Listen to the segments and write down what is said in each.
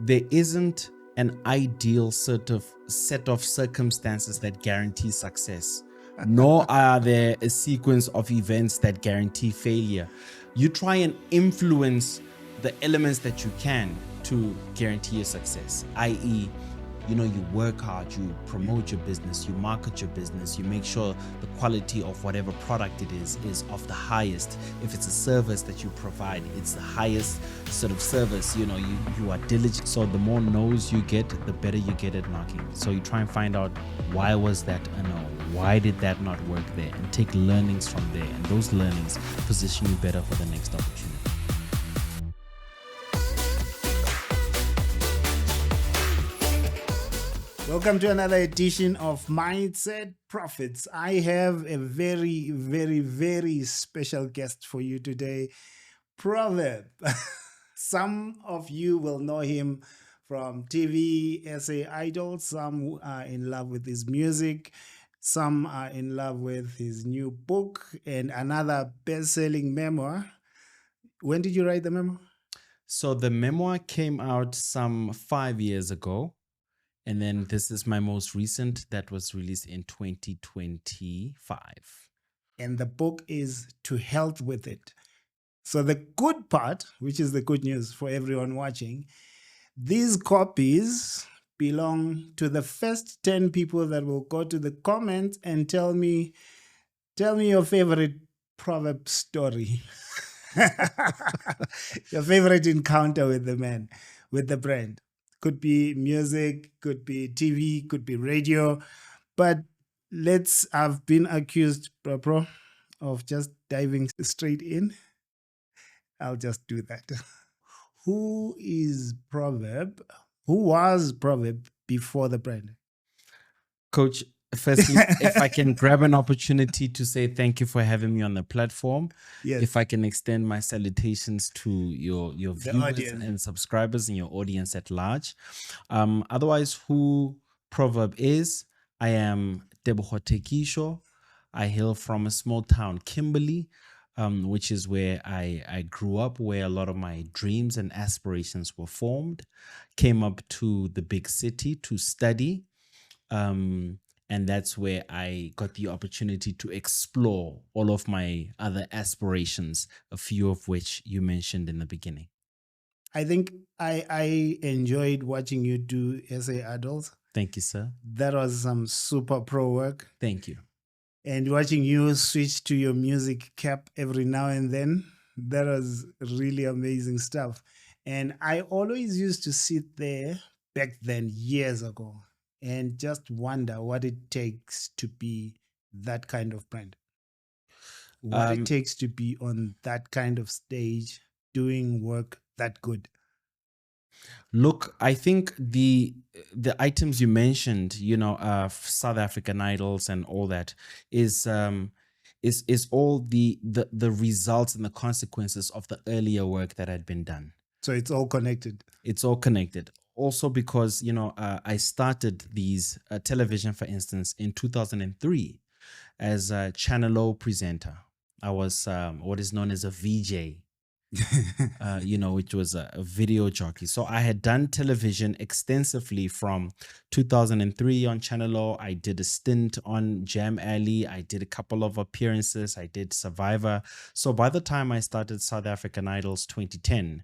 there isn't an ideal set of circumstances that guarantee success, nor are there a sequence of events that guarantee failure. You try and influence the elements that you can to guarantee your success, i.e., you work hard, you promote your business, you market your business, you make sure the quality of whatever product it is of the highest. If it's a service that you provide, it's the highest sort of service. You are diligent. So the more no's you get, the better you get at knocking. So you try and find out, why was that a no? Why did that not work there? And take learnings from there. And those learnings position you better for the next opportunity. Welcome to another edition of Mindset Profits. I have a very, very, very special guest for you today, Proverb. Some of you will know him from TV, SA Idol. Some are in love with his music. Some are in love with his new book and another best-selling memoir. When did you write the memoir? So the memoir came out some 5 years ago. And then this is my most recent that was released in 2025. And the book is To Health With It. So the good part, which is the good news for everyone watching, these copies belong to the first 10 people that will go to the comments and tell me your favorite proverb story. Your favorite encounter with the man, with the brand. Could be music, could be TV, could be radio. But I've been accused, Pro, of just diving straight in. I'll just do that. Who is Proverb? Who was Proverb before the brand? Coach, firstly, if I can grab an opportunity to say thank you for having me on the platform. Yes. If I can extend my salutations to your viewers audience and subscribers and your audience at large. Otherwise, who Proverb is, I am Tebogo Thekisho. I hail from a small town, Kimberley, which is where I grew up, where a lot of my dreams and aspirations were formed. Came up to the big city to study. And that's where I got the opportunity to explore all of my other aspirations, a few of which you mentioned in the beginning. I think I enjoyed watching you do SA Adults. Thank you, sir. That was some super pro work. Thank you. And watching you switch to your music cap every now and then, that was really amazing stuff. And I always used to sit there back then, years ago, and just wonder what it takes to be that kind of brand. What it takes to be on that kind of stage, doing work that good. Look, I think the items you mentioned, South African Idols and all that is all the results and the consequences of the earlier work that had been done. So it's all connected. It's all connected. Also because, I started these television, for instance, in 2003 as a Channel O presenter. I was what is known as a VJ, which was a video jockey. So I had done television extensively from 2003 on Channel O. I did a stint on Jam Alley. I did a couple of appearances. I did Survivor. So by the time I started South African Idols 2010,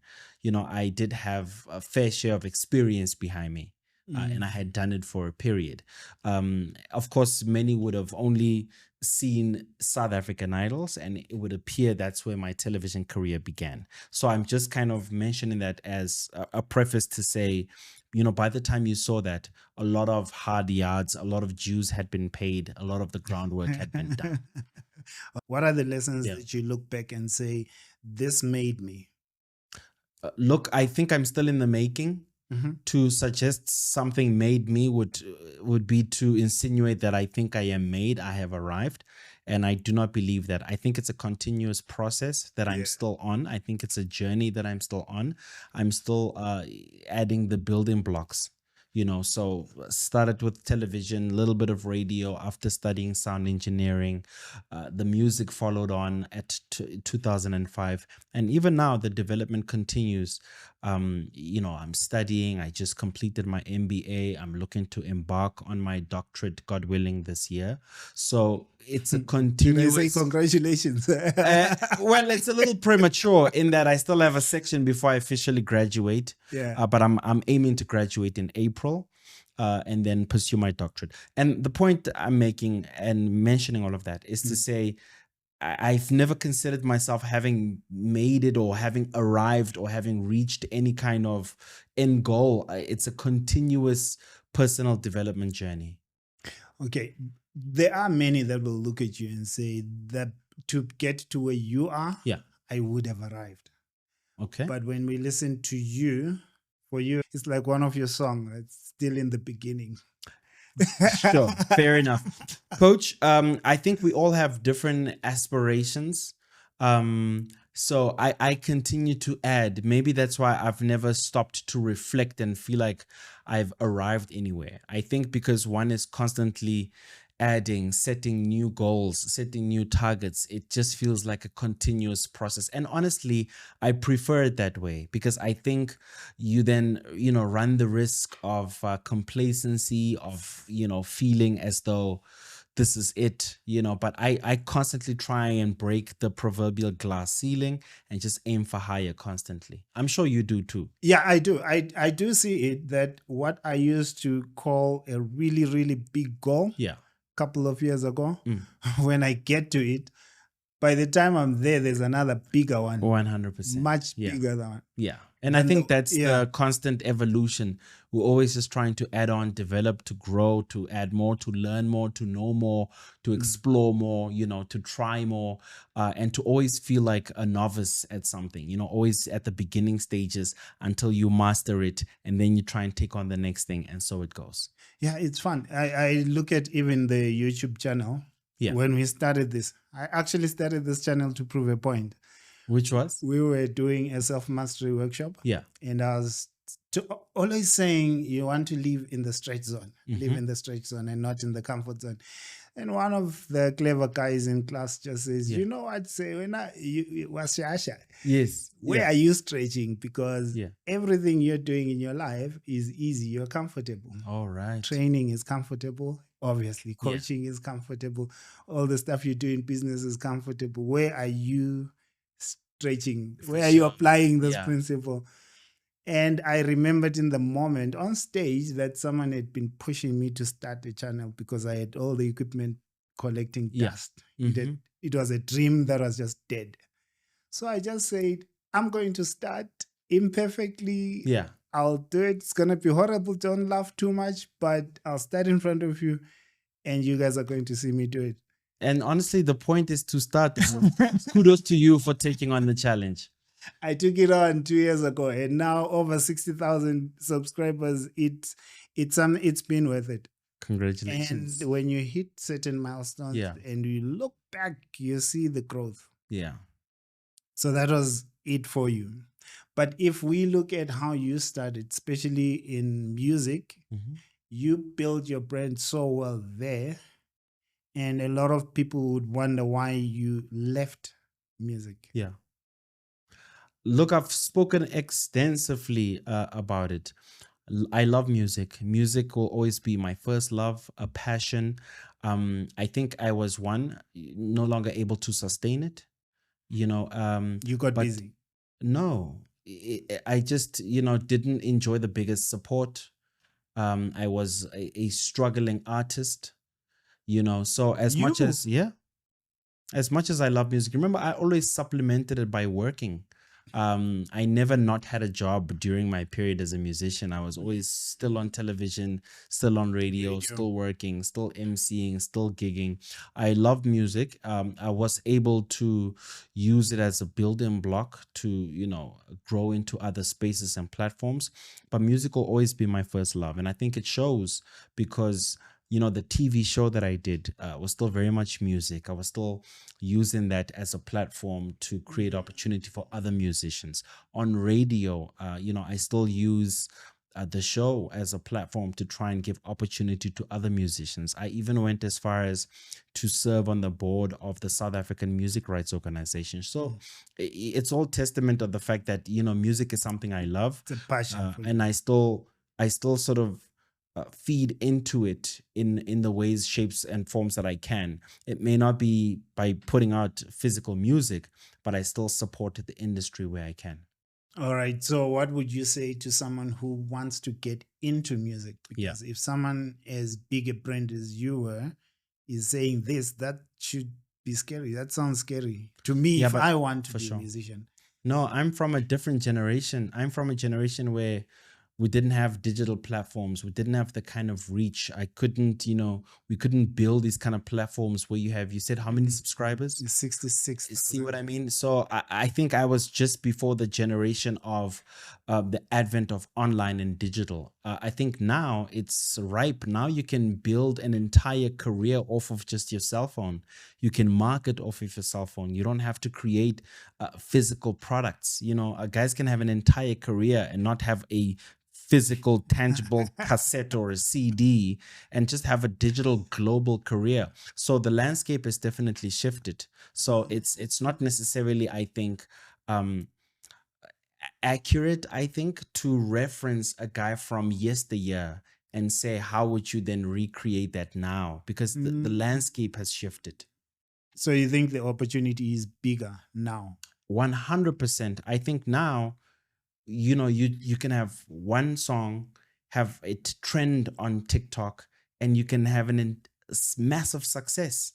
I did have a fair share of experience behind me. And I had done it for a period. Of course, many would have only seen South African Idols, and it would appear that's where my television career began. So I'm just kind of mentioning that as a preface to say, by the time you saw that, a lot of hard yards, a lot of dues had been paid, a lot of the groundwork had been done. What are the lessons that you look back and say, this made me? Look, I think I'm still in the making. To suggest something made me would be to insinuate that I think I am made, I have arrived. And I do not believe that. I think it's a continuous process that I'm still on. I think it's a journey that I'm still on. I'm still adding the building blocks. So started with television, a little bit of radio after studying sound engineering. The music followed on at 2005. And even now, the development continues. I'm studying. I just completed my MBA. I'm looking to embark on my doctorate, God willing, this year. So it's a Should I say continuous. congratulations? Well, it's a little premature in that I still have a section before I officially graduate. Yeah. But I'm aiming to graduate in April, and then pursue my doctorate. And the point I'm making and mentioning all of that is to say I've never considered myself having made it or having arrived or having reached any kind of end goal. It's a continuous personal development journey. Okay. There are many that will look at you and say that to get to where you are, Yeah. I would have arrived. Okay. But when we listen to you, for you, it's like one of your songs. It's still in the beginning. Sure. Fair enough. Coach, I think we all have different aspirations. So I continue to add. Maybe that's why I've never stopped to reflect and feel like I've arrived anywhere. I think because one is constantly adding, setting new goals, setting new targets, it just feels like a continuous process. And honestly, I prefer it that way because I think you then, run the risk of complacency, of, feeling as though this is it, but I constantly try and break the proverbial glass ceiling and just aim for higher constantly. I'm sure you do too. Yeah, I do. I do see it that what I used to call a really, really big goal Yeah. a couple of years ago, Mm. when I get to it, by the time I'm there's another bigger one, 100%. much Yeah. bigger than one. Yeah. And I think that's yeah. the constant evolution. We're always just trying to add on, develop, to grow, to add more, to learn more, to know more, to explore more, to try more, and to always feel like a novice at something, always at the beginning stages until you master it. And then you try and take on the next thing. And so it goes. Yeah, it's fun. I look at even the YouTube channel. Yeah. When we started this, I actually started this channel to prove a point. Which was? We were doing a self-mastery workshop. Yeah. And I was always saying you want to live in the stretch zone, live in the stretch zone and not in the comfort zone. And one of the clever guys in class just says, you know what, say when you was yes. Where are you stretching? Because everything you're doing in your life is easy. You're comfortable. All right. Training is comfortable. Obviously, coaching is comfortable. All the stuff you do in business is comfortable. Where are you stretching? Where are you applying this principle? And I remembered in the moment on stage that someone had been pushing me to start a channel because I had all the equipment collecting dust. It was a dream that was just dead. So I just said, I'm going to start imperfectly. Yeah. I'll do it. It's going to be horrible. Don't laugh too much, but I'll start in front of you and you guys are going to see me do it. And honestly, the point is to start. Kudos to you for taking on the challenge. I took it on 2 years ago and now over 60,000 subscribers. It's been worth it. Congratulations. And when you hit certain milestones and you look back, you see the growth. Yeah. So that was it for you. But if we look at how you started, especially in music, you built your brand so well there. And a lot of people would wonder why you left music. Yeah. Look, I've spoken extensively about it. I love music. Music will always be my first love, a passion. I think I was no longer able to sustain it. You got busy. No, I just, didn't enjoy the biggest support. I was a struggling artist, so as much as I love music, remember, I always supplemented it by working. I never not had a job during my period as a musician. I was always still on television, still on radio, still working, still emceeing, still gigging. I love music. I was able to use it as a building block to, grow into other spaces and platforms. But music will always be my first love. And I think it shows because the TV show that I did was still very much music. I was still using that as a platform to create opportunity for other musicians. On radio, I still use the show as a platform to try and give opportunity to other musicians. I even went as far as to serve on the board of the South African Music Rights Organization. So it's all testament of the fact that, you know, music is something I love, It's a passion for you. and I still sort of feed into it in the ways, shapes, and forms that I can. It may not be by putting out physical music, but I still support the industry where I can. All right. So, what would you say to someone who wants to get into music? Yeah. Because if someone as big a brand as you were is saying this, that should be scary. That sounds scary to me Yeah, if but I want to for be sure. a musician. No, I'm from a different generation. I'm from a generation where we didn't have digital platforms. We didn't have the kind of reach. We couldn't build these kind of platforms where you said how many subscribers? It's 66. See what I mean? So I think I was just before the generation of the advent of online and digital. I think now it's ripe. Now you can build an entire career off of just your cell phone. You can market off of your cell phone. You don't have to create physical products. Guys can have an entire career and not have a physical, tangible cassette or a CD, and just have a digital global career. So the landscape has definitely shifted. So it's not necessarily, I think, accurate, I think, to reference a guy from yesteryear and say, how would you then recreate that now? Because the landscape has shifted. So, you think the opportunity is bigger now? 100%. I think now, you can have one song, have it trend on TikTok, and you can have massive success.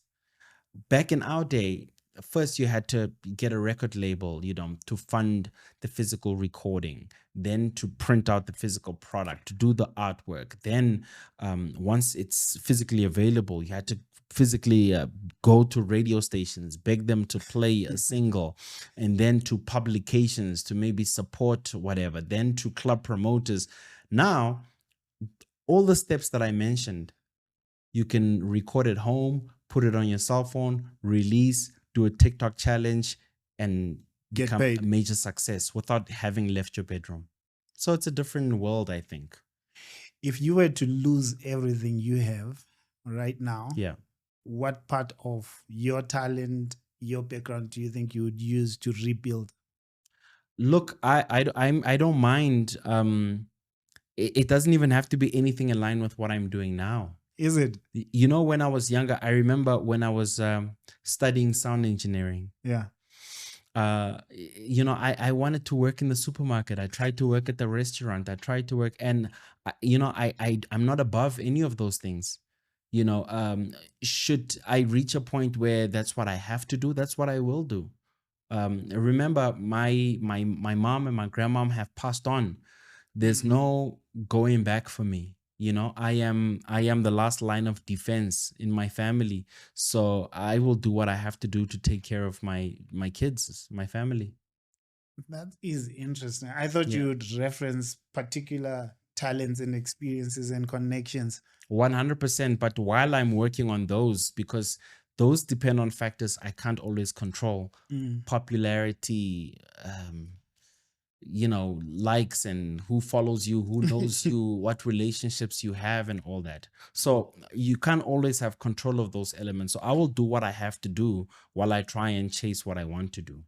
Back in our day, first you had to get a record label, to fund the physical recording, then to print out the physical product, to do the artwork. Then once it's physically available, you had to physically go to radio stations, beg them to play a single, and then to publications to maybe support whatever, then to club promoters. Now, all the steps that I mentioned, you can record at home, put it on your cell phone, release, do a TikTok challenge, and Get become paid. a major success without having left your bedroom. So it's a different world, I think. If you were to lose everything you have right now, Yeah. what part of your talent, your background do you think you would use to rebuild? Look, I don't mind. It doesn't even have to be anything in line with what I'm doing now. Is it? When I was younger, I remember when I was studying sound engineering. Yeah. I wanted to work in the supermarket. I tried to work at the restaurant. I tried to work, and I'm not above any of those things. Should I reach a point where that's what I have to do, that's what I will do. Remember, my mom and my grandmom have passed on. There's no going back for me. I am the last line of defense in my family. So I will do what I have to do to take care of my kids, my family. That is interesting. I thought Yeah. you would reference particular talents and experiences and connections. 100%. But while I'm working on those, because those depend on factors I can't always control, popularity, likes, and who follows you, who knows you, what relationships you have, and all that. So you can't always have control of those elements. So I will do what I have to do while I try and chase what I want to do.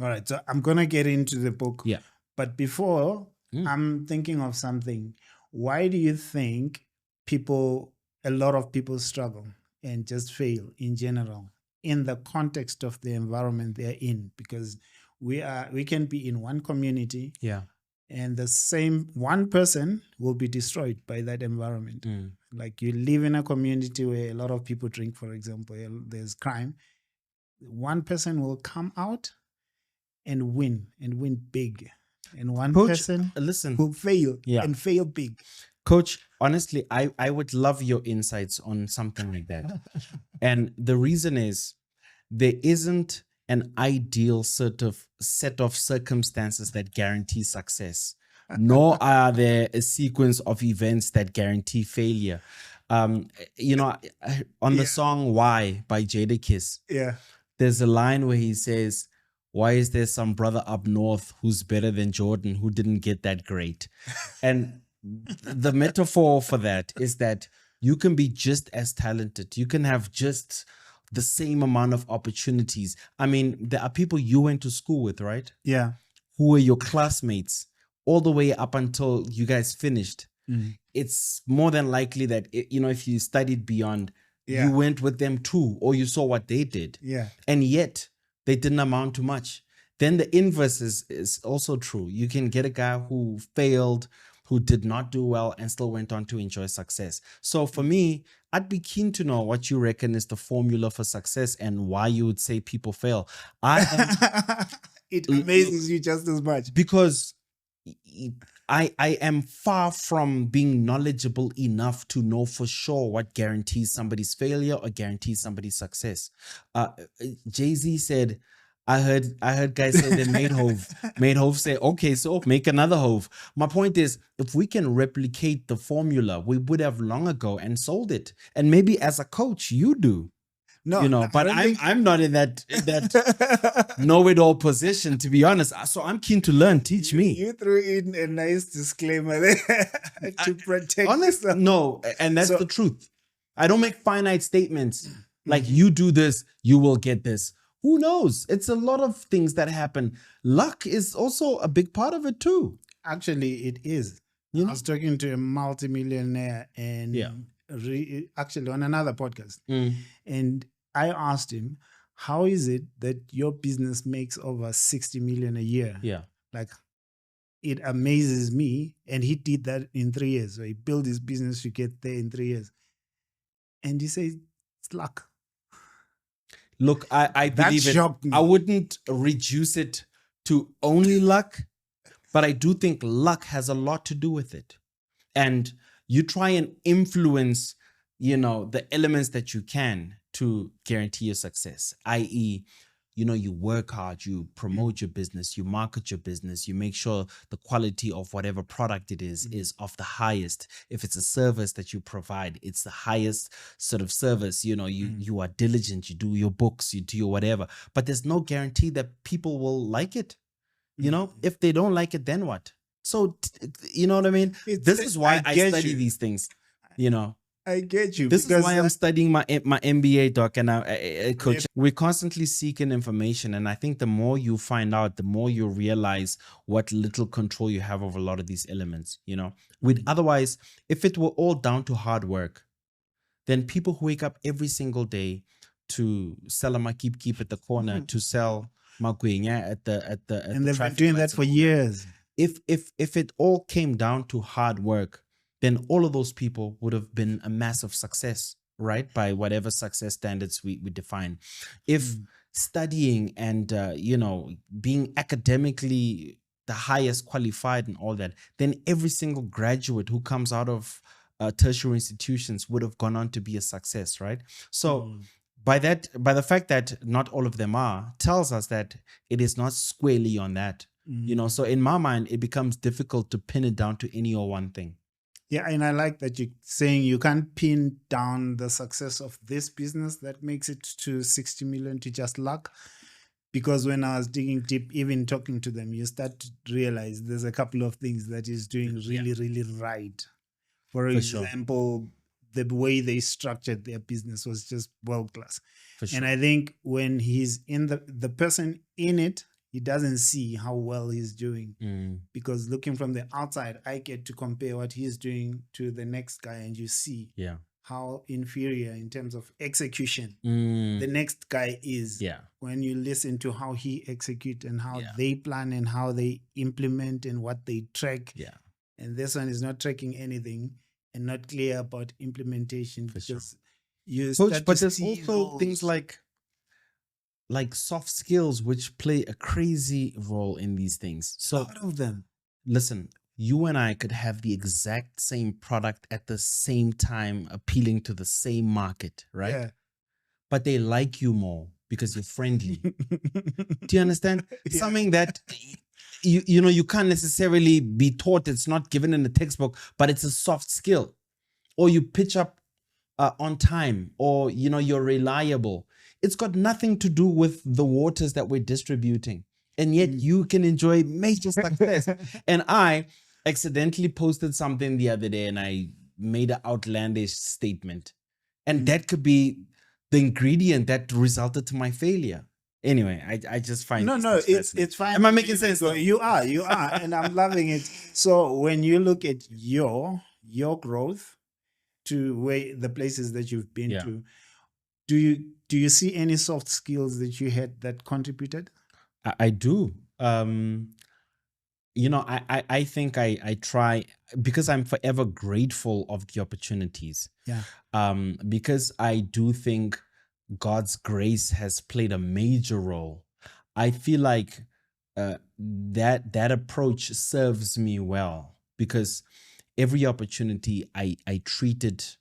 All right. So I'm going to get into the book. Yeah. But before, I'm thinking of something. Why do you think a lot of people struggle and just fail in general in the context of the environment they're in? Because we can be in one community, Yeah. and the same one person will be destroyed by that environment. Like, you live in a community where a lot of people drink, for example, there's crime. One person will come out and win big, and one Coach, person listen, will fail Yeah. and fail big. Coach, honestly, I would love your insights on something like that. And the reason is, there isn't an ideal set of circumstances that guarantee success, nor are there a sequence of events that guarantee failure. On the song "Why" by Jadakiss, Yeah. there's a line where he says, "Why is there some brother up north who's better than Jordan who didn't get that great?" And the metaphor for that is that you can be just as talented. You can have just the same amount of opportunities. I mean, there are people you went to school with, right? Yeah. Who were your classmates all the way up until you guys finished. It's more than likely that, if you studied beyond, Yeah. you went with them too, or you saw what they did. Yeah. And yet they didn't amount to much. Then the inverse is also true. You can get a guy who failed, who did not do well, and still went on to enjoy success. So for me, I'd be keen to know what you reckon is the formula for success and why you would say people fail. It amazes you just as much. Because I am far from being knowledgeable enough to know for sure what guarantees somebody's failure or guarantees somebody's success. Jay-Z said, I heard guys say they made Hove say, okay, so make another Hove. My point is, if we can replicate the formula, we would have long ago and sold it. And maybe as a coach, you do. No, but I'm not in that know-it-all position, to be honest. So I'm keen to learn. Teach me. You threw in a nice disclaimer there to protect. Honestly, no, and that's the truth. I don't make finite statements like you do this, you will get this. Who knows? It's a lot of things that happen. Luck is also a big part of it too. Actually, it is. I was talking to a multimillionaire and actually on another podcast. And I asked him, how is it that your business makes over 60 million a year? Yeah. Like, it amazes me. And he did that in 3 years. So he built his business to get there in 3 years. And he says, it's luck. Look, I believe it. I wouldn't reduce it to only luck, but I do think luck has a lot to do with it. And you try and influence, the elements that you can to guarantee your success, i.e., you work hard, you promote your business, you market your business, you make sure the quality of whatever product it is of the highest. If it's a service that you provide, it's the highest sort of service. You are diligent, you do your books, you do your whatever, but there's no guarantee that people will like it. If they don't like it, then what? So, you know what I mean? This is why I study these things, I get you. This is why I'm studying my MBA, doc, and coach. We're constantly seeking information, and I think the more you find out, the more you realize what little control you have over a lot of these elements. Otherwise, if it were all down to hard work, then people who wake up every single day to sell a keep at the corner, to sell magwenya at the and they've been doing that for years. If it all came down to hard work, then all of those people would have been a massive success, right? By whatever success standards we define. If studying and, being academically the highest qualified and all that, then every single graduate who comes out of tertiary institutions would have gone on to be a success, right? So by the fact that not all of them are, tells us that it is not squarely on that, so in my mind, it becomes difficult to pin it down to any or one thing. Yeah, and I like that you're saying you can't pin down the success of this business that makes it to 60 million to just luck. Because when I was digging deep, even talking to them, you start to realize there's a couple of things that is doing really, really right. For example, the way they structured their business was just world class. And I think when he's in the person in it, he doesn't see how well he's doing, because looking from the outside, I get to compare what he's doing to the next guy, and you see how inferior in terms of execution the next guy is. When you listen to how he execute and how they plan and how they implement and what they track, and this one is not tracking anything and not clear about implementation. You start but to there's see also things like soft skills, which play a crazy role in these things. So, a lot of them. Listen, you and I could have the exact same product at the same time, appealing to the same market, right? Yeah. But they like you more because you're friendly. Do you understand? Yeah. Something that you can't necessarily be taught. It's not given in the textbook, but it's a soft skill. Or you pitch up on time, or you're reliable. It's got nothing to do with the waters that we're distributing. And yet you can enjoy major success. And I accidentally posted something the other day and I made an outlandish statement. And that could be the ingredient that resulted to my failure. Anyway, I just find No, these no, things fascinating. it's fine. Am I for making you to sense go. though? You are, and I'm loving it. So when you look at your growth to where the places that you've been Yeah. to, do you see any soft skills that you had that contributed? I do. I think I try because I'm forever grateful of the opportunities. Yeah. Because I do think God's grace has played a major role. I feel like that approach serves me well because every opportunity I treat it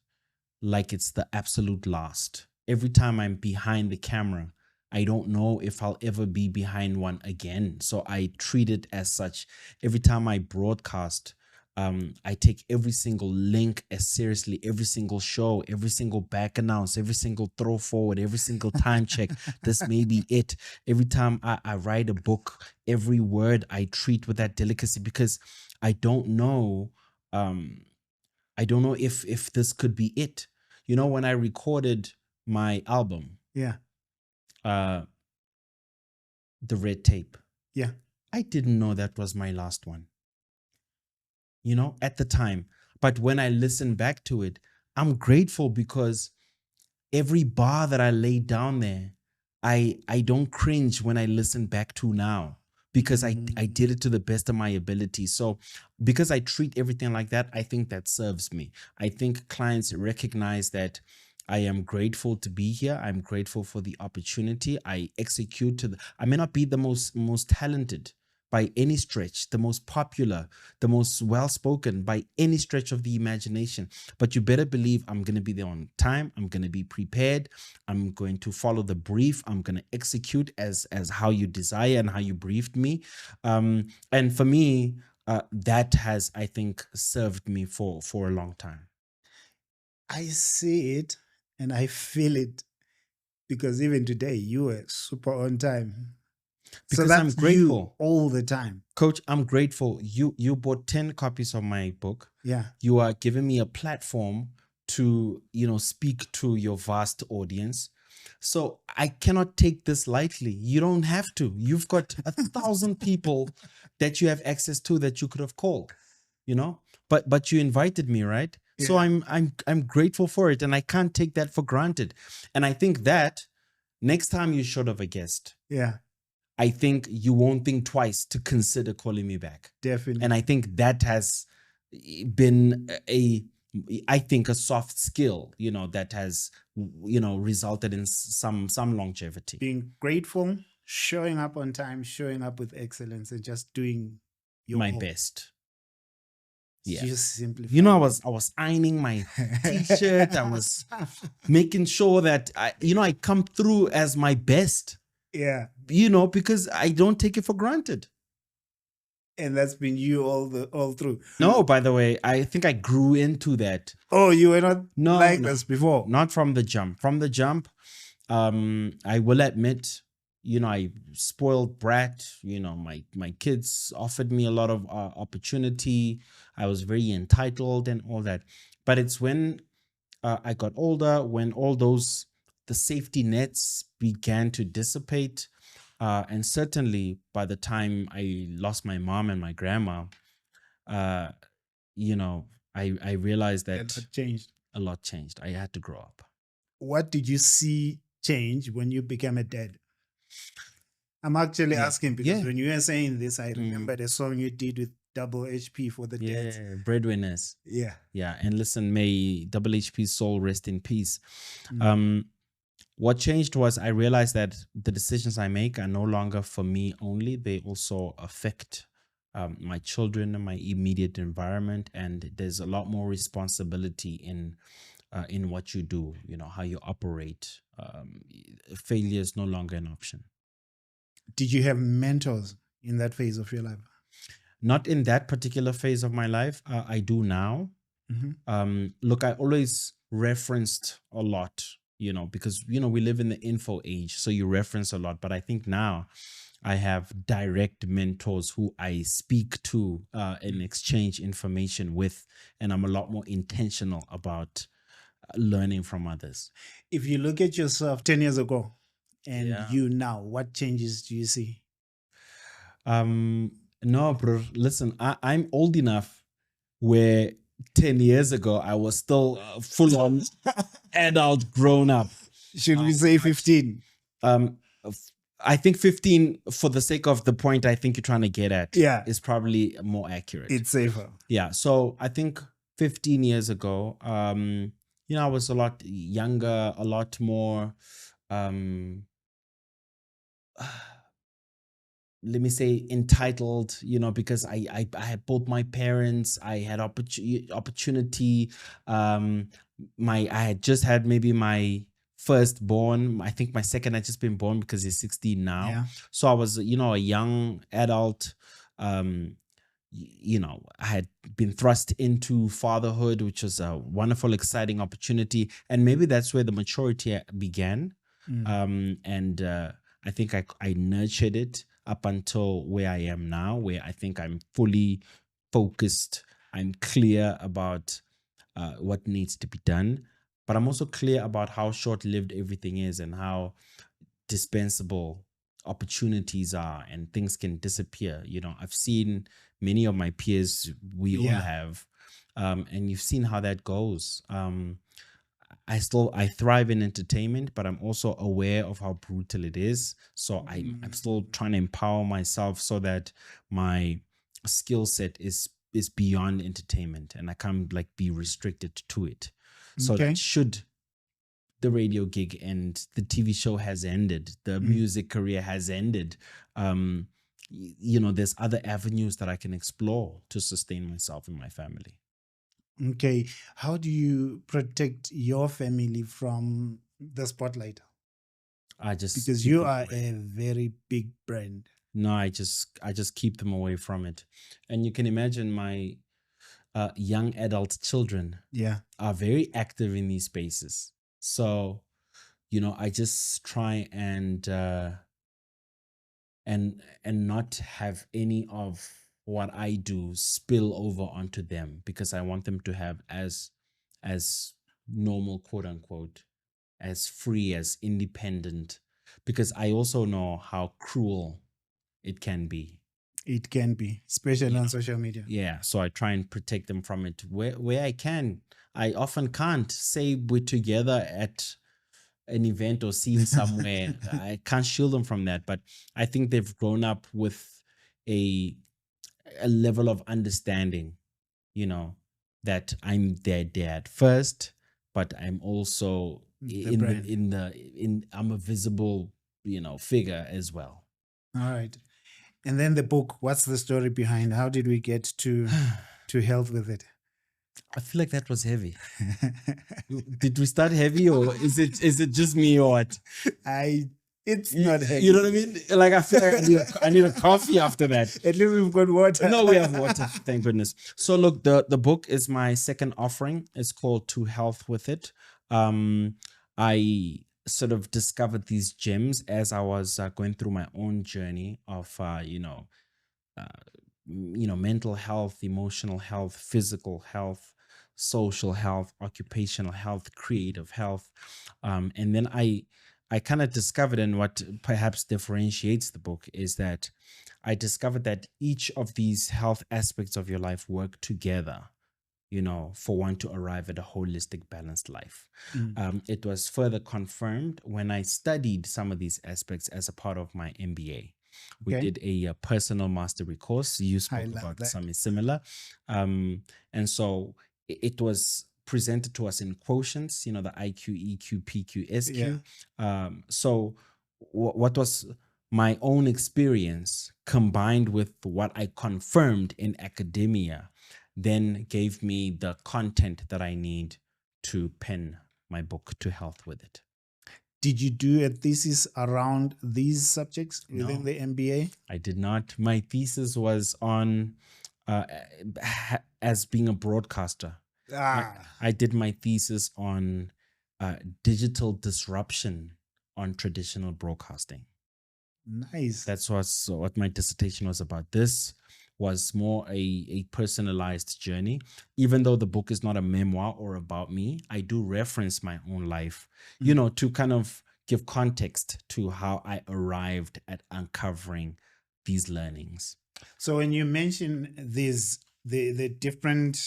like it's the absolute last. Every time I'm behind the camera, I don't know if I'll ever be behind one again. So I treat it as such. Every time I broadcast, I take every single link as seriously, every single show, every single back announce, every single throw forward, every single time check. This may be it. Every time I write a book, every word I treat with that delicacy because I don't know. I don't know if this could be it. When I recorded my album, Yeah. uh, The Red Tape, Yeah. I didn't know that was my last one, at the time. But when I listen back to it, I'm grateful because every bar that I laid down there, I don't cringe when I listen back to now because I did it to the best of my ability. So because I treat everything like that, I think that serves me. I think clients recognize that I am grateful to be here. I'm grateful for the opportunity. I execute I may not be the most talented by any stretch, the most popular, the most well-spoken by any stretch of the imagination. But you better believe I'm going to be there on time. I'm going to be prepared. I'm going to follow the brief. I'm going to execute as how you desire and how you briefed me. And for me, that has, I think, served me for a long time. I see it and I feel it because even today you were super on time. So Because I'm that's you grateful. all the time. Coach, I'm grateful. You bought 10 copies of my book. Yeah. You are giving me a platform to, speak to your vast audience. So I cannot take this lightly. You don't have to. You've got 1,000 people that you have access to that you could have called, but you invited me, right? So Yeah. I'm grateful for it and I can't take that for granted. And I think that next time you're short of a guest, Yeah. I think you won't think twice to consider calling me back. Definitely. And I think that has been I think a soft skill, that has, resulted in some longevity. Being grateful, showing up on time, showing up with excellence, and just doing your My all. best. Yeah. Just simply. I was ironing my t-shirt. I was making sure that I come through as my best. Yeah. Because I don't take it for granted. And that's been you all through. No, by the way, I think I grew into that. Oh, you were not like this before? Not from the jump. From the jump, I will admit, I spoiled brat. My kids offered me a lot of opportunity. I was very entitled and all that. But it's when I got older, when all the safety nets began to dissipate. And certainly by the time I lost my mom and my grandma, I realized that a lot changed. I had to grow up. What did you see change when you became a dad? I'm actually asking because when you were saying this, I remember the song you did with Double HP for the dads. Breadwinners. Yeah. Yeah. And listen, may Double HP's soul rest in peace. What changed was I realized that the decisions I make are no longer for me only. They also affect my children and my immediate environment. And there's a lot more responsibility in what you do, how you operate. Failure is no longer an option. Did you have mentors in that phase of your life? Not in that particular phase of my life. I do now. Look, I always referenced a lot, because, we live in the info age. So you reference a lot. But I think now I have direct mentors who I speak to and exchange information with, and I'm a lot more intentional about learning from others. If you look at yourself 10 years ago and Yeah. you now, what changes do you see? Um, no, bro. Listen, I'm old enough where 10 years ago I was still full on adult, grown up. Should we say 15? Um, I think 15, for the sake of the point I think you're trying to get at, Yeah. is probably more accurate. It's safer. Yeah. So I think 15 years ago, I was a lot younger, a lot more, let me say, entitled, because I had both my parents, I had opportunity. I had just had maybe my firstborn. I think my second had just been born because he's 16 now. Yeah. So I was, a young adult. I had been thrust into fatherhood, which was a wonderful, exciting opportunity. And maybe that's where the maturity began. And I think I nurtured it up until where I am now, where I think I'm fully focused. I'm clear about what needs to be done. But I'm also clear about how short lived everything is and how dispensable opportunities are, and things can disappear. I've seen many of my peers, we all Yeah. have, and you've seen how that goes. I thrive in entertainment, but I'm also aware of how brutal it is. So I'm still trying to empower myself so that my skill set is beyond entertainment, and I can't be restricted to it. So Okay. that should the radio gig and the TV show has ended, the music career has ended, there's other avenues that I can explore to sustain myself and my family. Okay. How do you protect your family from the spotlight? I just Because keep you them are away. a very big brand. No, I just keep them away from it. And you can imagine my young adult children Yeah. are very active in these spaces. So, I just try and not have any of what I do spill over onto them, because I want them to have as normal, quote unquote, as free, as independent, because I also know how cruel it can be. It can be, especially You on know, social media. yeah, so I try and protect them from it where I can. I often can't say we're together at an event or seen somewhere. I can't shield them from that, but I think they've grown up with a level of understanding, that I'm their dad first, but I'm also The brand. I'm a visible, figure as well. All right. And then the book, what's the story behind? How did we get to health with it? I feel like that was heavy. Did we start heavy, or is it just me, or what? It's not heavy. You know what I mean? Like, I feel like I need a coffee after that. At least we've got water. No, we have water. Thank goodness. So look, the book is my second offering. It's called To Health With It. I sort of discovered these gems as I was going through my own journey of mental health, emotional health, physical health, social health, occupational health, creative health. And then I kind of discovered, and what perhaps differentiates the book is that I discovered that each of these health aspects of your life work together, for one to arrive at a holistic, balanced life. It was further confirmed when I studied some of these aspects as a part of my MBA. We Okay. did a personal mastery course. You I spoke love about that. something similar. And so it was presented to us in quotients, the IQ, EQ, PQ, SQ. So what was my own experience combined with what I confirmed in academia then gave me the content that I need to pen my book, To Health With It. Did you do a thesis around these subjects within No. the MBA? I did not. My thesis was on as being a broadcaster. I did my thesis on digital disruption on traditional broadcasting. Nice. That's what my dissertation was about. This was more a personalized journey. Even though the book is not a memoir or about me, I do reference my own life, Mm. to kind of give context to how I arrived at uncovering these learnings. So when you mention these, the different,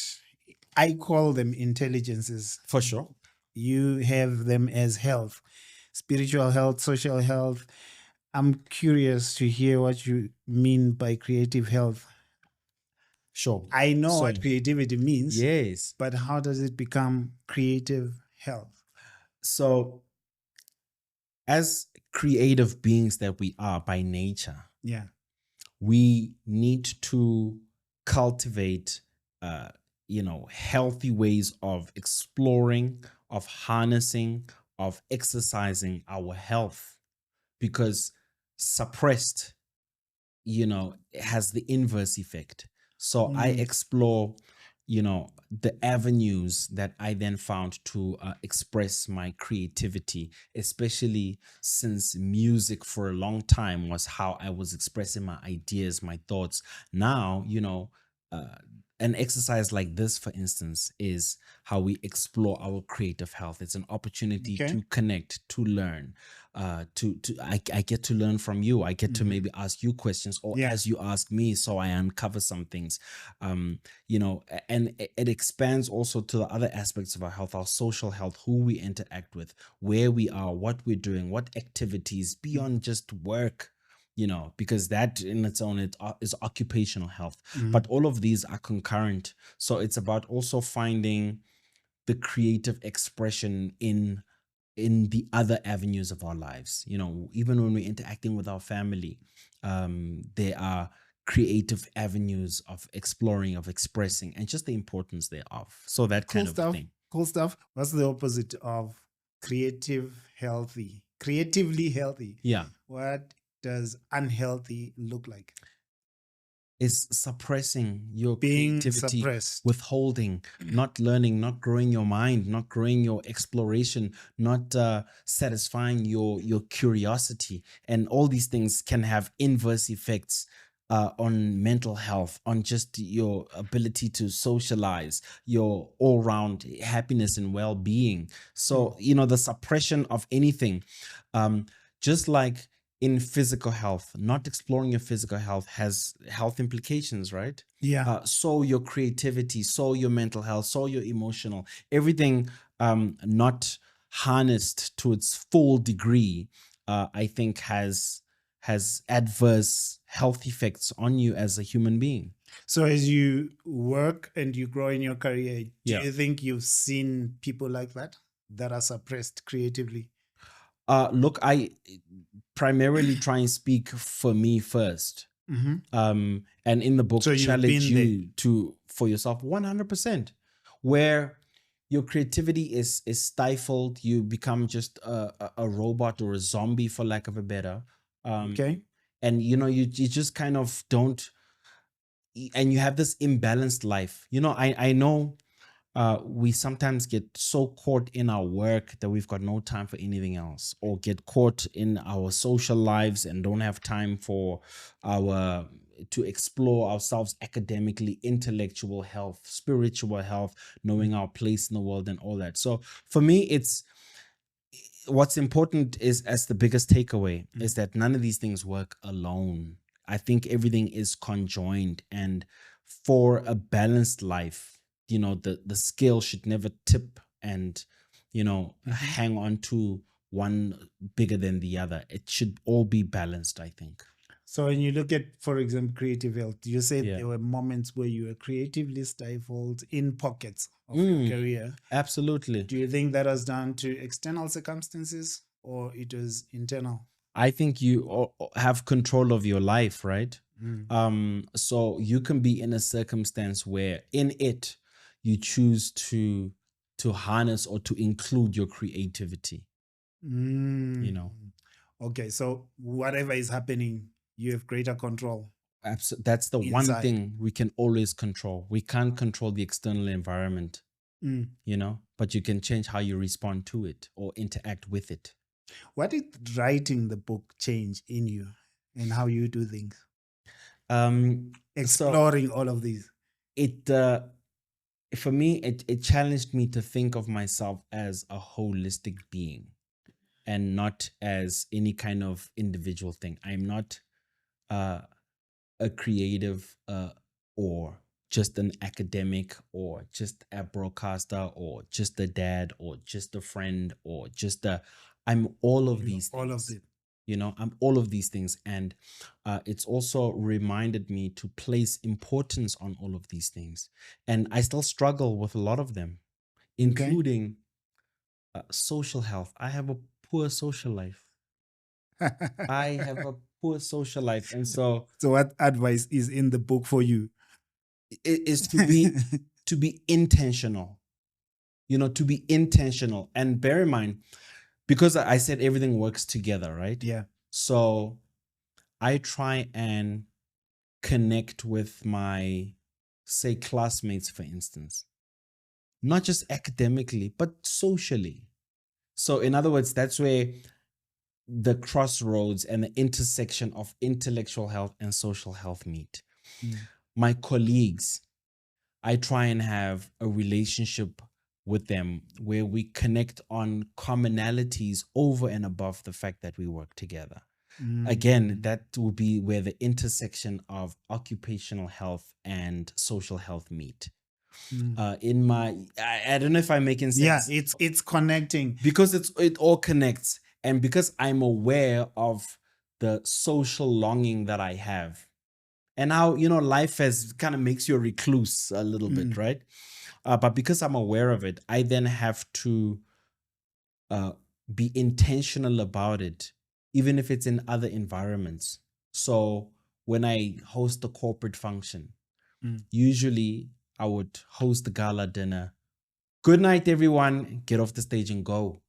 I call them intelligences. For sure. You have them as health, spiritual health, social health. I'm curious to hear what you mean by creative health. Sure. I know So, what creativity means, yes. but how does it become creative health? So, as creative beings that we are by nature, Yeah. we need to cultivate healthy ways of exploring, of harnessing, of exercising our health, because suppressed, has the inverse effect. So I Mm. explore, the avenues that I then found to express my creativity, especially since music for a long time was how I was expressing my ideas, my thoughts. Now, uh, an exercise like this, for instance, is how we explore our creative health. It's an opportunity Okay. to connect, to learn, I get to learn from you. I get to Mhm. maybe ask you questions, or Yeah. as you ask me, so I uncover some things. And it expands also to the other aspects of our health, our social health, who we interact with, where we are, what we're doing, what activities beyond just work, because that in its own is occupational health. Mhm. But all of these are concurrent. So it's about also finding the creative expression in the other avenues of our lives. Even when we're interacting with our family, there are creative avenues of exploring, of expressing, and just the importance thereof. So that Cool kind of a stuff. thing. Cool stuff. What's the opposite of creatively healthy? Yeah. What does unhealthy look like? Is suppressing your Being creativity, suppressed. withholding, not learning, not growing your mind, not growing your exploration, not satisfying your curiosity. And all these things can have inverse effects on mental health, on just your ability to socialize, your all-round happiness and well-being. So the suppression of anything, just like in physical health, not exploring your physical health has health implications, right? Yeah. So your creativity, so your mental health, so your emotional, everything not harnessed to its full degree, I think has adverse health effects on you as a human being. So as you work and you grow in your career, do Yeah. you think you've seen people like that are suppressed creatively? Look, I primarily try and speak for me first. Mm-hmm. And in the book So you've challenge been there. you to for yourself 100%, where your creativity is stifled, you become just a robot or a zombie, for lack of a better, Okay. and you just kind of don't, and you have this imbalanced life. I know we sometimes get so caught in our work that we've got no time for anything else, or get caught in our social lives and don't have time for our to explore ourselves academically, intellectual health, spiritual health, knowing our place in the world and all that. So for me, it's what's important is, as the biggest takeaway, is that none of these things work alone. I think everything is conjoined, and for a balanced life, the scale should never tip and hang on to one bigger than the other. It should all be balanced, I think. So when you look at, for example, creative health, you said Yeah. there were moments where you were creatively stifled in pockets of your career. Absolutely. Do you think that was down to external circumstances or it was internal? I think you have control of your life, right? So you can be in a circumstance where in it you choose to harness or to include your creativity. Mm. Okay, so whatever is happening, you have greater control That's the one inside. thing we can always control. We can't control the external environment, Mm. but you can change how you respond to it or interact with it. What did writing the book change in you? and how you do things, Um, so exploring all of these. it for me it challenged me to think of myself as a holistic being and not as any kind of individual thing. I'm not uh, a creative or just an academic or just a broadcaster or just a dad or just a friend or just a I'm all of You these all of things. it. I'm all of these things. And it's also reminded me to place importance on all of these things. And I still struggle with a lot of them, Okay. including social health. I have a poor social life. I have a poor social life. And so So, what advice is in the book for you? it is to be intentional, to be intentional. And bear in mind, because I said everything works together, right? Yeah. So I try and connect with my, say, classmates, for instance, not just academically, but socially. So, in other words, that's where the crossroads and the intersection of intellectual health and social health meet. Mm. My colleagues, I try and have a relationship with them where we connect on commonalities over and above the fact that we work together. Again, Mm. that will be where the intersection of occupational health and social health meet. Mm. I don't know if I'm making Yeah, sense. it's connecting. Because it all connects, and because I'm aware of the social longing that I have, and how life has kind of makes you a recluse a little bit, Mm. right? But because I'm aware of it, I then have to uh, be intentional about it, even if it's in other environments. So when I host a corporate function, Mm. usually I would host a gala dinner. Good night, everyone. Get off the stage and go.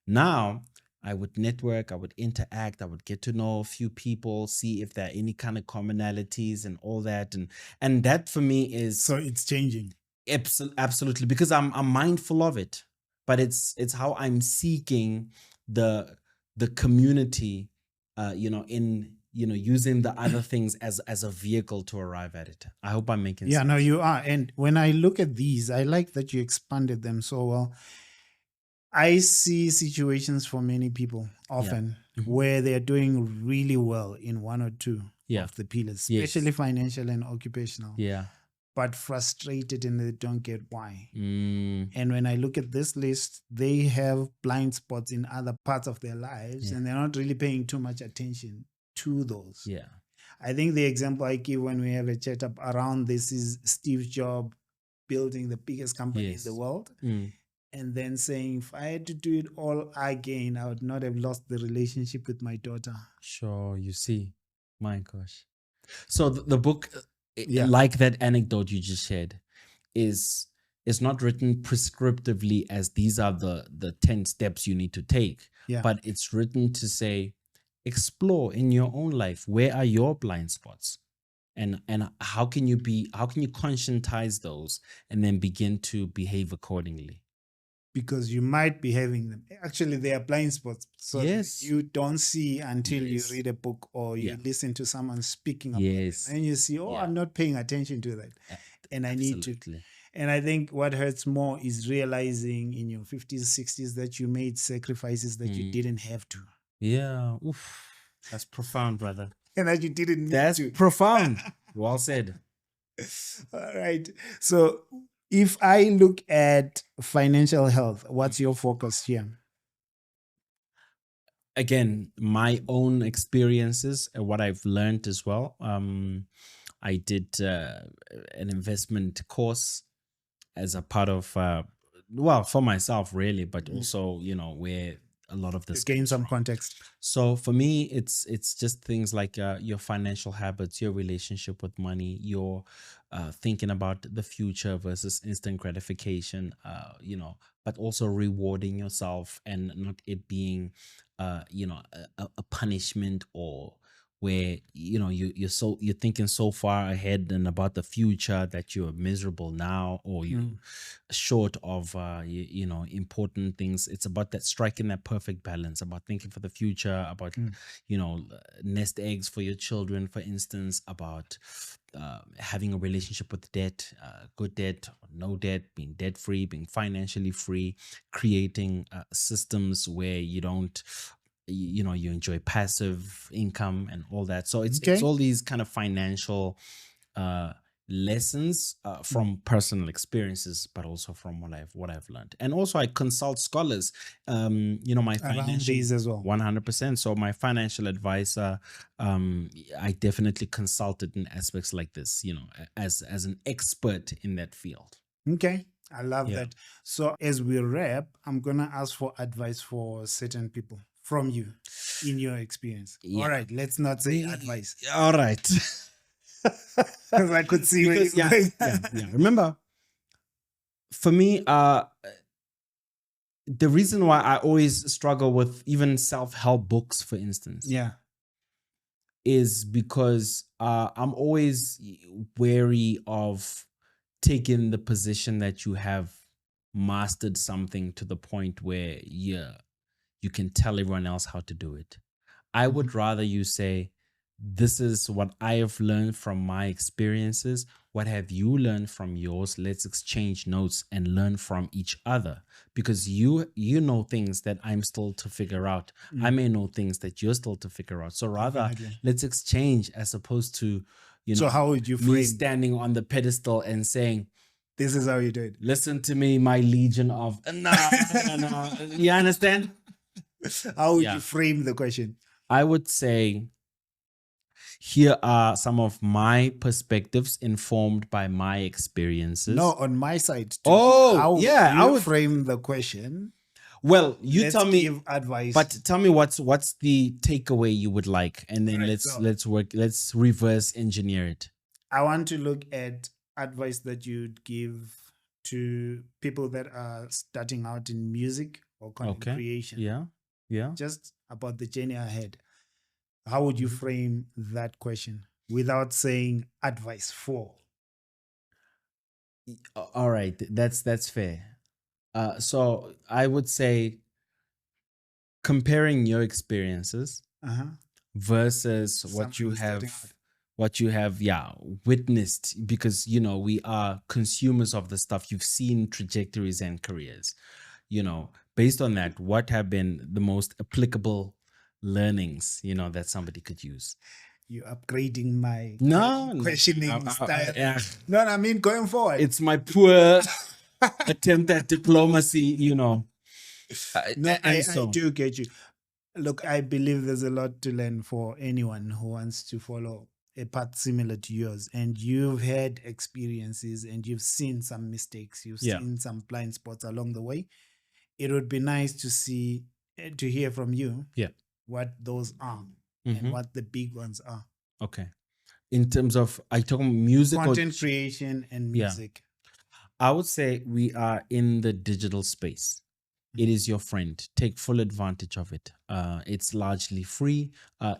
Now, I would network, I would interact, I would get to know a few people, see if there are any kind of commonalities and all that. And that for me is So it's changing. absolutely, because I'm mindful of it. But it's how I'm seeking the community, in using the other things as a vehicle to arrive at it. I hope I'm making Yeah, no, sense. you are. And when I look at these, I like that you expanded them so well. I see situations for many people Yeah. often Mhm. where they're doing really well in one or two Yeah. of the pillars, Yes. especially financial and occupational, Yeah. but frustrated and they don't get why. Mm, And when I look at this list, they have blind spots in other parts of their lives yeah. and they're not really paying too much attention to those. Yeah. I think the example I give when we have a chat up around this is Steve Jobs building the biggest company in the Yes. world Mm. and then saying, if I had to do it all again, I would not have lost the relationship with my daughter. Sure, you see. My gosh. So the book, Yeah. like that anecdote you just shared, is is not written prescriptively as these are the 10 steps you need to take, Yeah. but it's written to say, explore in your own life, where are your blind spots? And how can you conscientize those and then begin to behave accordingly? Because you might be having them. Actually, they are blind spots. So Yes. you don't see until you Yes. read a book or you Yeah. listen to someone speaking about it. Yes. And you see, oh, Yeah. I'm not paying attention to that. A- And I need to. Absolutely. And I think what hurts more is realizing in your 50s, 60s that you made sacrifices that you Mm. didn't have to. Yeah. Oof. That's profound, brother. And that you didn't need That's to. profound. Well said. All right. So if I look at financial health, what's your focus here? Again, my own experiences and what I've learned as well. I did an investment course as a part of, well, for myself really, but also where a lot of To this gain comes some from. context. So for me, it's just things like your financial habits, your relationship with money, your thinking about the future versus instant gratification, but also rewarding yourself and not it being, a punishment where you're thinking so far ahead and about the future that you're miserable now, or you short of important things. It's about that striking that perfect balance, about thinking for the future, about nest eggs for your children, for instance, about having a relationship with debt, good debt or no debt, being debt free, being financially free, creating systems where you don't you enjoy passive income and all that. So it's Okay. all these kind of financial lessons from personal experiences, but also from what I've learned. And also I consult scholars. My Around financial these as well. 100%. So my financial advisor, I definitely consulted in aspects like this, as an expert in that field. Okay. I love Yeah. that. So as we wrap, I'm gonna ask for advice for certain people from you in your experience. Yeah. All right, let's not say advice. All right. Because I could see where Because you're going. yeah. Remember, for me, the reason why I always struggle with even self-help books, for instance, Yeah. is because I'm always wary of taking the position that you have mastered something to the point where you can tell everyone else how to do it. I would rather you say, this is what I have learned from my experiences. What have you learned from yours? Let's exchange notes and learn from each other, because you know things that I'm still to figure out. I may know things that you're still to figure out. So rather, Definitely. let's exchange, as opposed to So how would you me frame standing on the pedestal and saying, this is how you do it? listen to me, my legion of no. You understand? How would Yeah. you frame the question? I would say, here are some of my perspectives informed by my experiences. No, on my side too. Oh, How yeah, you I would- frame the question. Well, you Let's tell me, give advice. but tell me what's the takeaway you would like, and then Right, so- let's reverse engineer it. I want to look at advice that you'd give to people that are starting out in music or content Okay. creation. Yeah. Just about the journey ahead. How would you frame that question without saying advice for? All right, that's fair. So I would say, comparing your experiences versus what you Somebody starting have out. witnessed, because we are consumers of the stuff. You've seen trajectories and careers. Based on that, what have been the most applicable learnings that somebody could use? You're upgrading my No, questioning style. yeah. No, I mean going forward. It's my poor attempt at diplomacy. No, And I so do get you. Look, I believe there's a lot to learn for anyone who wants to follow a path similar to yours. And you've had experiences and you've seen some mistakes, you've Yeah. seen some blind spots along the way. It would be nice to see, to hear from you, Yeah. what those are Mhm. and what the big ones are. Okay. In terms of, I talk music Content or creation and Yeah. music. I would say we are in the digital space. It is your friend. Take full advantage of it. It's largely free.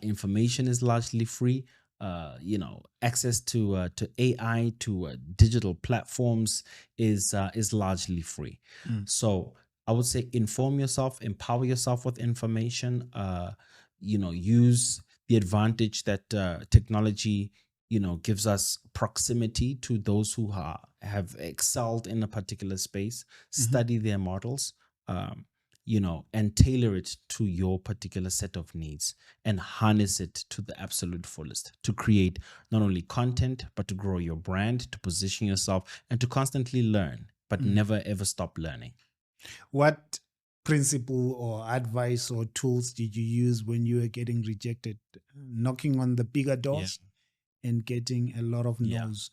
Information is largely free. Access to AI, to digital platforms is largely free. So I would say, inform yourself, empower yourself with information. Use the advantage that technology gives us, proximity to those who have excelled in a particular space. Study their models, and tailor it to your particular set of needs, and harness it to the absolute fullest to create not only content, but to grow your brand, to position yourself, and to constantly learn, but never ever stop learning. What principle or advice or tools did you use when you were getting rejected, knocking on the bigger doors and getting a lot of Yeah. no's?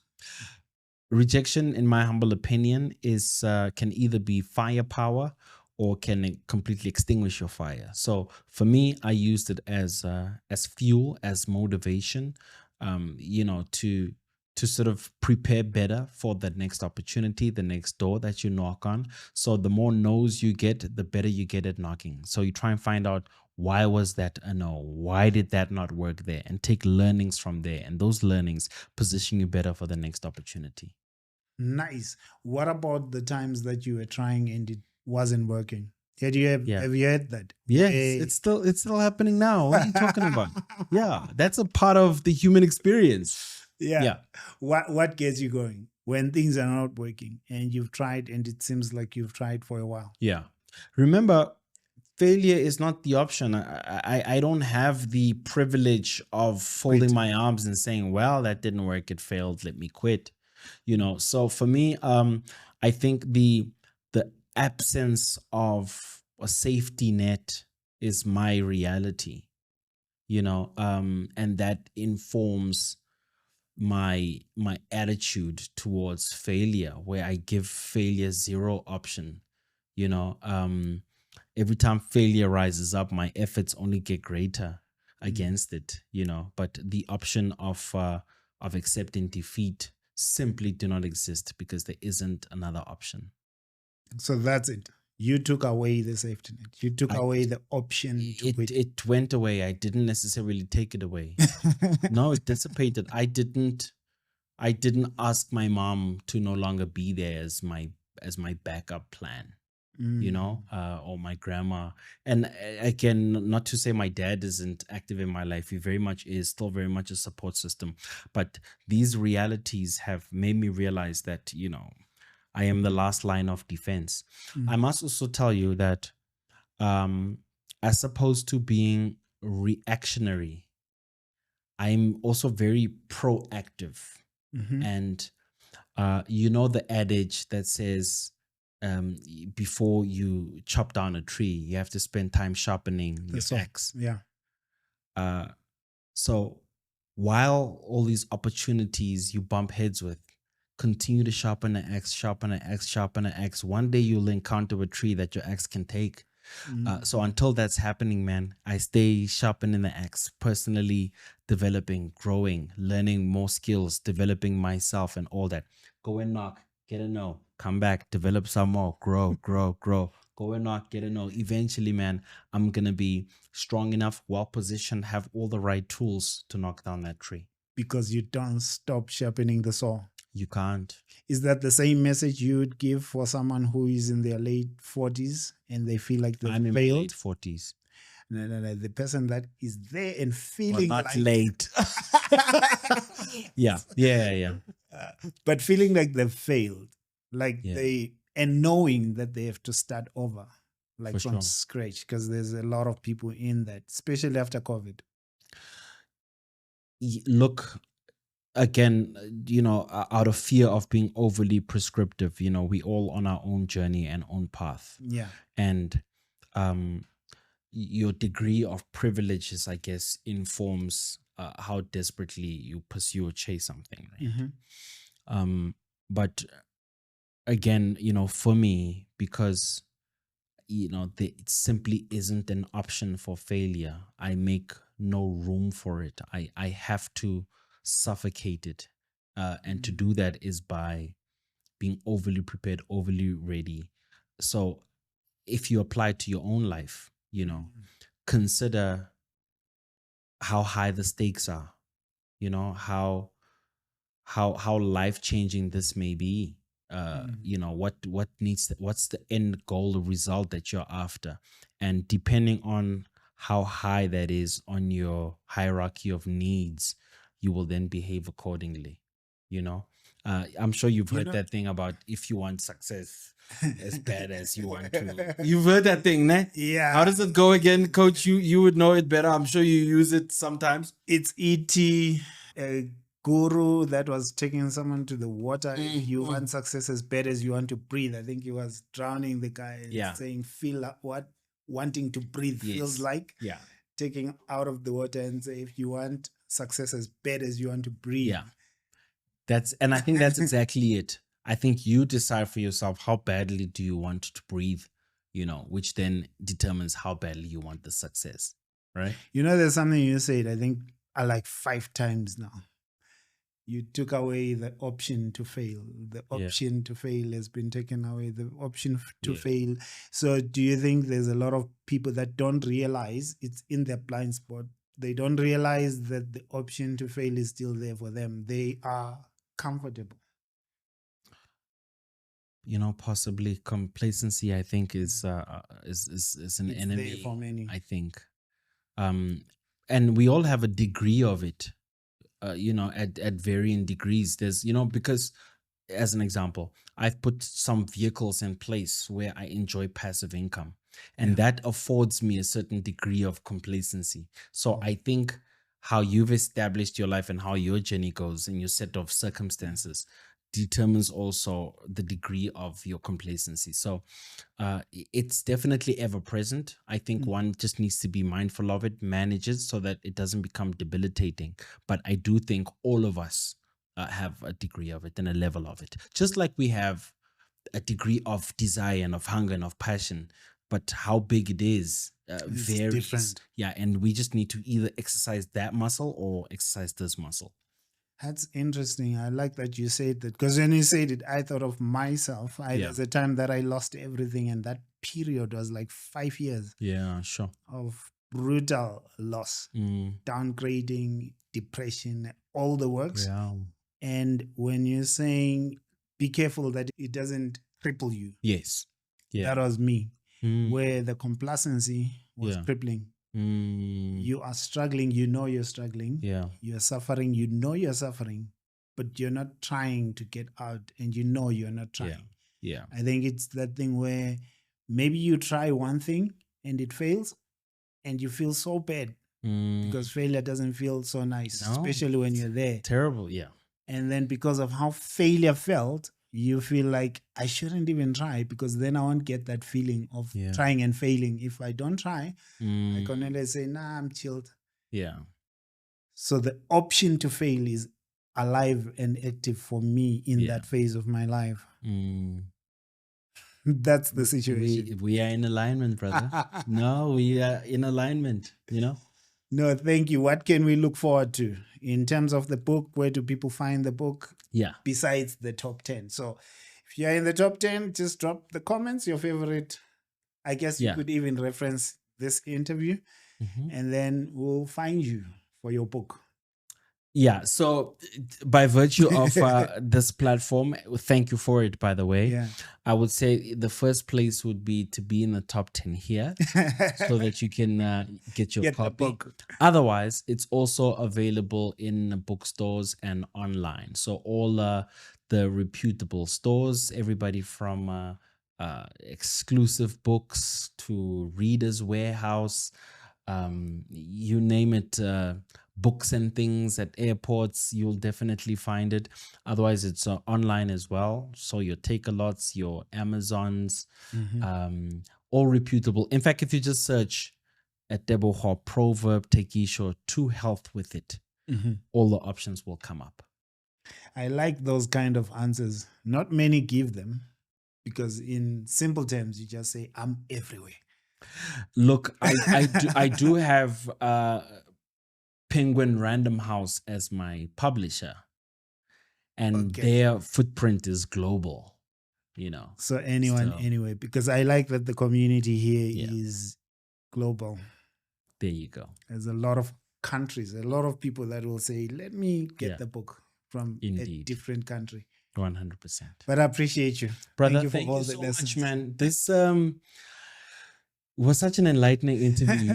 Rejection, in my humble opinion, is can either be firepower or can it completely extinguish your fire. So for me, I used it as fuel, as motivation, to sort of prepare better for the next opportunity, the next door that you knock on. So the more no's you get, the better you get at knocking. So you try and find out, Why was that a no? Why did that not work there? And take learnings from there. And those learnings position you better for the next opportunity. Nice. What about the times that you were trying and it wasn't working? Have you Yeah. have you had that? Yes, it's still happening now. What are you talking about? Yeah, that's a part of the human experience. Yeah. Yeah. What gets you going when things are not working and you've tried and it seems like you've tried for a while? Yeah. Remember, failure is not the option. I don't have the privilege of folding my arms and saying, well, that didn't work, it failed, let me quit. So for me, I think the absence of a safety net is my reality, and that informs my attitude towards failure, where I give failure zero option. Every time failure rises up, my efforts only get greater against it. But the option of accepting defeat simply do not exist, because there isn't another option. So that's it. You took away the safety net. You took away the option to quit. It went away. I didn't necessarily take it away. No, it dissipated. I didn't ask my mom to no longer be there as my backup plan, or my grandma. And again, not to say my dad isn't active in my life. He very much is, still very much a support system. But these realities have made me realize that, I am the last line of defense. I must also tell you that as opposed to being reactionary, I'm also very proactive. And the adage that says, before you chop down a tree, you have to spend time sharpening your axe. Yeah. So while all these opportunities you bump heads with, continue to sharpen the axe, sharpen the axe, sharpen the axe. One day you'll encounter a tree that your axe can take. So until that's happening, man, I stay sharpening the axe, personally developing, growing, learning more skills, developing myself and all that. Go and knock, get a no, come back, develop some more, grow. Go and knock, get a no. Eventually, man, I'm going to be strong enough, well positioned, have all the right tools to knock down that tree. Because you don't stop sharpening the saw. You can't. Is that the same message you would give for someone who is in their late 40s and they feel like they've I'm in my failed? late 40s. No. The person that is there and feeling not like late. Yeah. But feeling like they've failed, like Yeah. and knowing that they have to start over, like For from sure. scratch, because there's a lot of people in that, especially after COVID. Look, again, out of fear of being overly prescriptive, we all on our own journey and own path. Yeah. And your degree of privileges, I guess, informs how desperately you pursue or chase something, right? But again, for me, because it simply isn't an option for failure, I make no room for it. I have to suffocate it, and to do that is by being overly prepared, overly ready. So if you apply to your own life, consider how high the stakes are, how life-changing this may be. What's the end goal, the result that you're after, and depending on how high that is on your hierarchy of needs, you will then behave accordingly. I'm sure you've heard that thing about, if you want success as bad as you want to. You've heard that thing, ne? Yeah. How does it go again, coach? You would know it better. I'm sure you use it sometimes. It's E.T., a guru that was taking someone to the water. If you want success as bad as you want to breathe. I think he was drowning the guy and saying, feel what wanting to breathe feels like. Yeah. Taking out of the water and say, if you want success as bad as you want to breathe. Yeah. And I think that's exactly it. I think you decide for yourself, how badly do you want to breathe, which then determines how badly you want the success, right? There's something you said, I think, like 5 times now. you took away the option to fail. The Yeah. option to fail has been taken away. The option to Yeah. fail. So, do you think there's a lot of people that don't realize it's in their blind spot? They don't realize that the option to fail is still there for them. They are comfortable. Possibly complacency, I think, is an It's there enemy, for many. I think. And we all have a degree of it, at varying degrees. There's, because as an example, I've put some vehicles in place where I enjoy passive income, and Yeah. that affords me a certain degree of complacency. So Mm. I think how you've established your life and how your journey goes and your set of circumstances determines also the degree of your complacency. So it's definitely ever present. I think one just needs to be mindful of it, manage it so that it doesn't become debilitating. But I do think all of us have a degree of it and a level of it, just like we have a degree of desire and of hunger and of passion. But how big it is It's varies. different. Yeah, and we just need to either exercise that muscle or exercise this muscle. That's interesting. I like that you said that, because when you said it, I thought of myself. Yeah. There's a time that I lost everything, and that period was like 5 years Yeah, sure. of brutal loss, downgrading, depression, all the works. Yeah. And when you're saying be careful that it doesn't cripple you, Yes. Yeah. that was me, Mm, where the complacency was Yeah. crippling. mm, You are struggling, you know you're struggling. yeah. You're suffering, you know you're suffering, but you're not trying to get out, and you know you're not trying. Yeah. I think it's that thing where maybe you try one thing and it fails, and you feel so bad Mm, because failure doesn't feel so nice, No, especially when you're there. terrible. Yeah. And then because of how failure felt, you feel like I shouldn't even try, because then I won't get that feeling of Yeah. trying and failing. If I don't try, I Mm, can only say, nah, I'm chilled. yeah. So the option to fail is alive and active for me in Yeah. that phase of my life. Mm. That's the situation. We are in alignment, brother. No, we are in alignment, No, thank you. What can we look forward to in terms of the book? Where do people find the book Yeah. besides the top 10? So if you're in the top 10, just drop the comments, your favorite. I guess you Yeah. could even reference this interview, Mhm. and then we'll find you for your book. Yeah. So, by virtue of this platform, thank you for it, by the way. Yeah. I would say the first place would be to be in the top 10 here so that you can get your Get the copy. book. Otherwise, it's also available in bookstores and online. So, all the reputable stores, everybody from exclusive books to Reader's Warehouse, you name it, books and things at airports, you'll definitely find it. Otherwise, it's online as well. So your Takealots, your Amazons, all reputable. In fact, if you just search at Tebogo, Proverb, Thekisho, to health with it, all the options will come up. I like those kind of answers. Not many give them, because in simple terms, you just say, I'm everywhere. Look, I do have Penguin Random House as my publisher, and Okay. their footprint is global, So anyone, So- anyway, because I like that the community here Yeah. is global. There you go. There's a lot of countries, a lot of people that will say, let me get Yeah. the book from a Indeed. different country. 100%. But I appreciate you. Brother, thank you for all the so lessons. much, man. This was such an enlightening interview,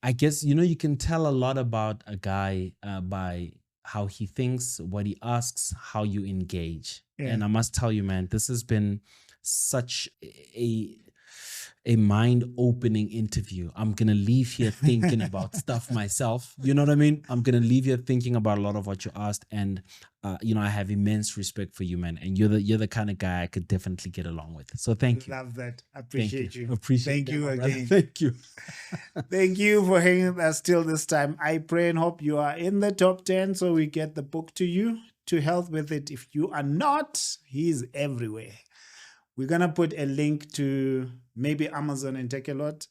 I guess, you can tell a lot about a guy by how he thinks, what he asks, how you engage. Yeah. And I must tell you, man, this has been such a mind-opening interview. I'm gonna leave here thinking about stuff myself. You know what I mean? I'm gonna leave here thinking about a lot of what you asked, and I have immense respect for you, man. And you're the kind of guy I could definitely get along with. So thank you. Love that. Thank Appreciate you. Appreciate Thank that, you my brother. again. Thank you. Thank you for hanging with us till this time. I pray and hope you are in the top 10 so we get the book to you to help with it. If you are not, he's everywhere. We're going to put a link to maybe Amazon and Takealot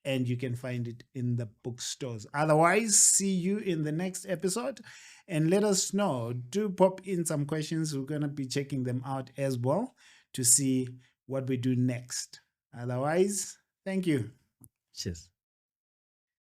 and you can find it in the bookstores. Otherwise, see you in the next episode and let us know. Do pop in some questions. We're going to be checking them out as well to see what we do next. Otherwise, thank you. Cheers.